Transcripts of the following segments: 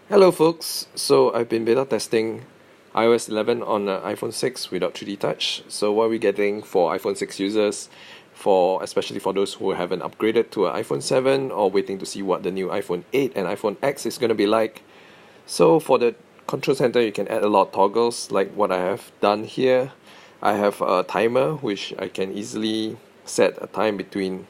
Hello folks, so I've been beta testing iOS 11 on iPhone 6 without 3D Touch. So what we're getting for iPhone 6 users, especially for those who haven't upgraded to an iPhone 7 or waiting to see what the new iPhone 8 and iPhone X is going to be like. So for the control center, you can add a lot of toggles like what I have done here. I have a timer which I can easily set a time between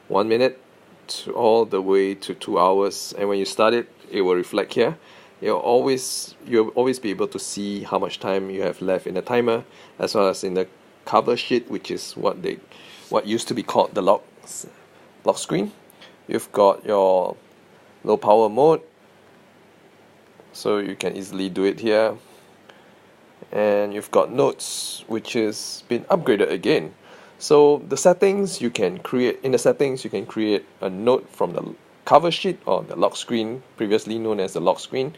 1 minute to all the way to 2 hours, and when you start it, it will reflect here. You'll always be able to see how much time you have left in the timer, as well as in the cover sheet, which is what used to be called the lock screen. You've got your low power mode, so you can easily do it here, and you've got notes, which is been upgraded again. So the settings you can create in the settings you can create a note from the cover sheet or the lock screen, previously known as the lock screen,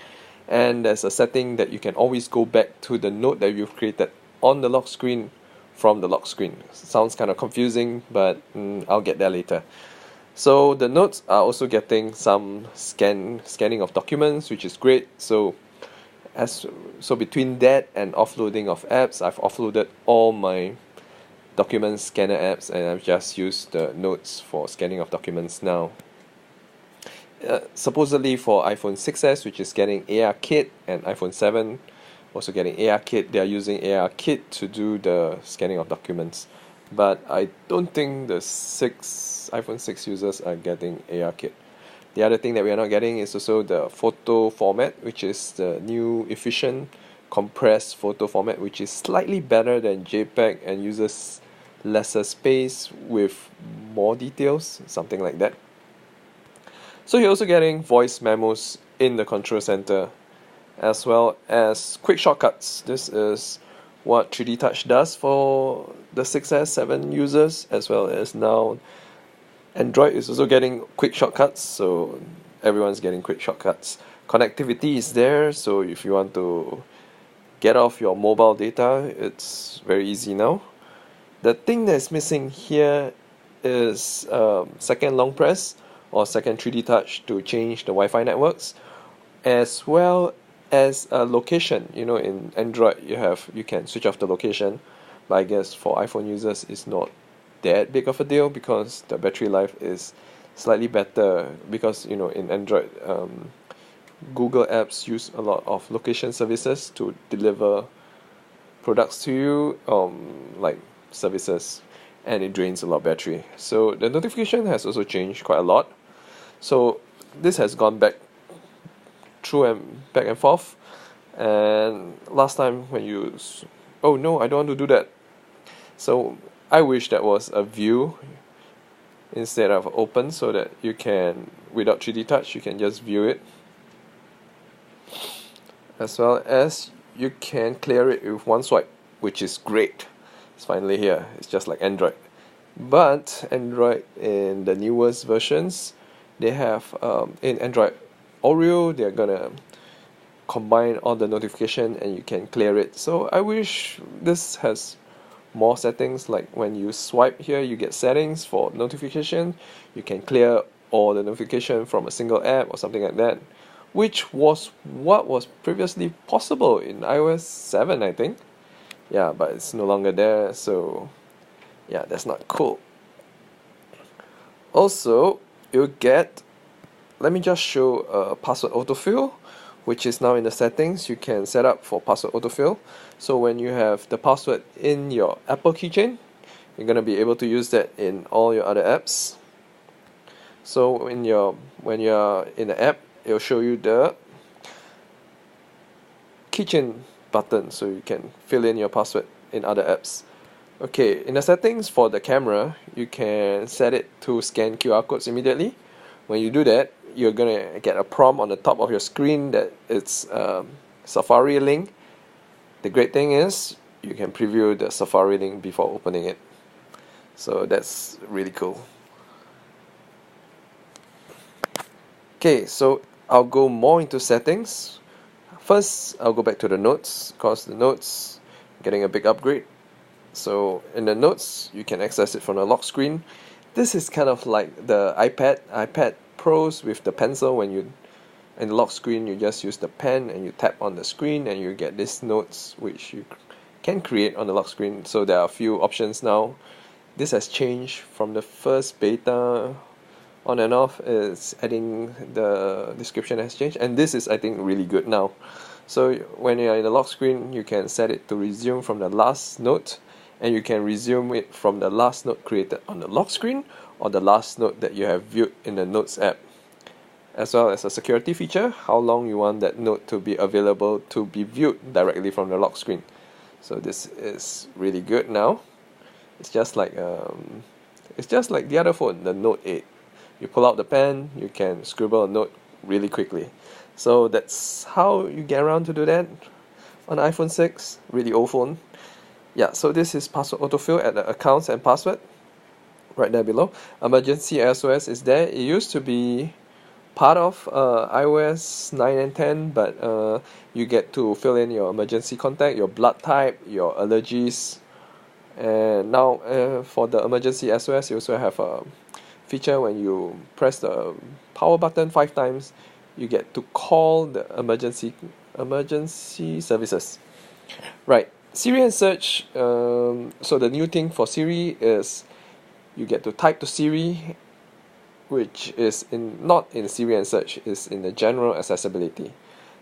and there's a setting that you can always go back to the note that you've created on the lock screen from the lock screen. Sounds kind of confusing, but I'll get there later. So the notes are also getting some scanning of documents, which is great. As so between that and offloading of apps, I've offloaded all my document scanner apps, and I've just used the notes for scanning of documents now. Supposedly for iPhone 6s, which is getting ARKit, and iPhone 7 also getting ARKit, they are using ARKit to do the scanning of documents. But I don't think the iPhone 6 users are getting ARKit. The other thing that we are not getting is also the photo format, which is the new efficient compressed photo format, which is slightly better than JPEG and uses lesser space with more details, something like that. So you're also getting voice memos in the control center, as well as quick shortcuts. This is what 3D Touch does for the 6S 7 users, as well as now Android is also getting quick shortcuts, so everyone's getting quick shortcuts. Connectivity is there, so if you want to get off your mobile data, it's very easy now. The thing that's missing here is second long press or second 3D touch to change the Wi-Fi networks, as well as a location. In Android you can switch off the location, but I guess for iPhone users it's not that big of a deal because the battery life is slightly better, because in Android Google apps use a lot of location services to deliver products to you, like services, and it drains a lot of battery. So the notification has also changed quite a lot. So this has gone back and forth. And last time when oh no, I don't want to do that. So I wish that was a view instead of open, so that you can, without 3D touch, you can just view it, as well as you can clear it with one swipe, which is great. It's finally here. It's just like Android. But Android in the newest versions, they have in Android Oreo, they're gonna combine all the notification and you can clear it. So I wish this has more settings, like when you swipe here you get settings for notification, you can clear all the notification from a single app or something like that, which was what was previously possible in iOS 7, I think. Yeah, but it's no longer there, so yeah, that's not cool. Also, let me just show password autofill, which is now in the settings. You can set up for password autofill. So when you have the password in your Apple keychain, you're going to be able to use that in all your other apps. So when you're in the app, it'll show you the keychain button, so you can fill in your password in other apps. Okay, in the settings for the camera, you can set it to scan QR codes immediately. When you do that, you're gonna get a prompt on the top of your screen that it's Safari link. The great thing is you can preview the Safari link before opening it, so that's really cool. Okay, so I'll go more into settings. First, I'll go back to the notes, because the notes are getting a big upgrade. So in the notes, you can access it from the lock screen. This is kind of like the iPad Pros with the pencil. When you In the lock screen, you just use the pen and you tap on the screen and you get these notes which you can create on the lock screen. So there are a few options now. This has changed from the first beta on and off. Is adding the description has changed, and this is, I think, really good now. So when you're in the lock screen, you can set it to resume from the last note, and you can resume it from the last note created on the lock screen or the last note that you have viewed in the Notes app, as well as a security feature, how long you want that note to be available to be viewed directly from the lock screen. So this is really good now. It's just like the other phone, the Note 8. You pull out the pen, you can scribble a note really quickly. So that's how you get around to do that on iPhone 6, really old phone. Yeah, so this is password autofill at the accounts and password right there below. Emergency SOS is there. It used to be part of iOS 9 and 10, but you get to fill in your emergency contact, your blood type, your allergies, and now for the emergency SOS, you also have a feature when you press the power button 5 times, you get to call the emergency services. Right, Siri and search. So the new thing for Siri is you get to type to Siri, which is not in Siri and search, is in the general accessibility.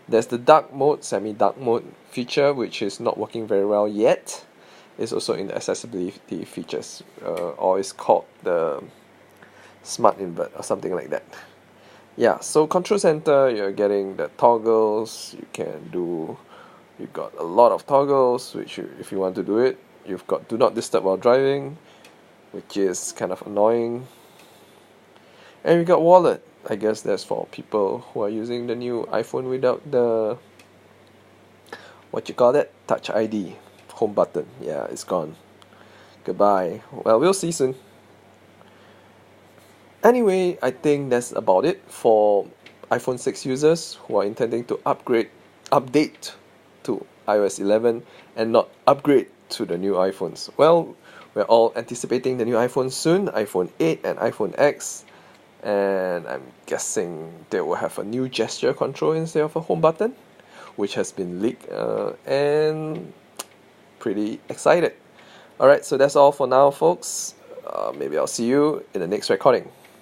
There's the dark mode, semi-dark mode feature, which is not working very well yet. It's also in the accessibility features, or it's called the smart invert or something like that. Yeah, so control center, you're getting the toggles. You've got a lot of toggles, which if you want to do it, you've got do not disturb while driving, which is kind of annoying. And we got wallet. I guess that's for people who are using the new iPhone without the Touch ID home button. Yeah, it's gone. Goodbye. Well, we'll see soon. Anyway, I think that's about it for iPhone 6 users who are intending to update to iOS 11 and not upgrade to the new iPhones. Well, we're all anticipating the new iPhone soon, iPhone 8 and iPhone X, and I'm guessing they will have a new gesture control instead of a home button, which has been leaked, and pretty excited. Alright, so that's all for now, folks. Maybe I'll see you in the next recording.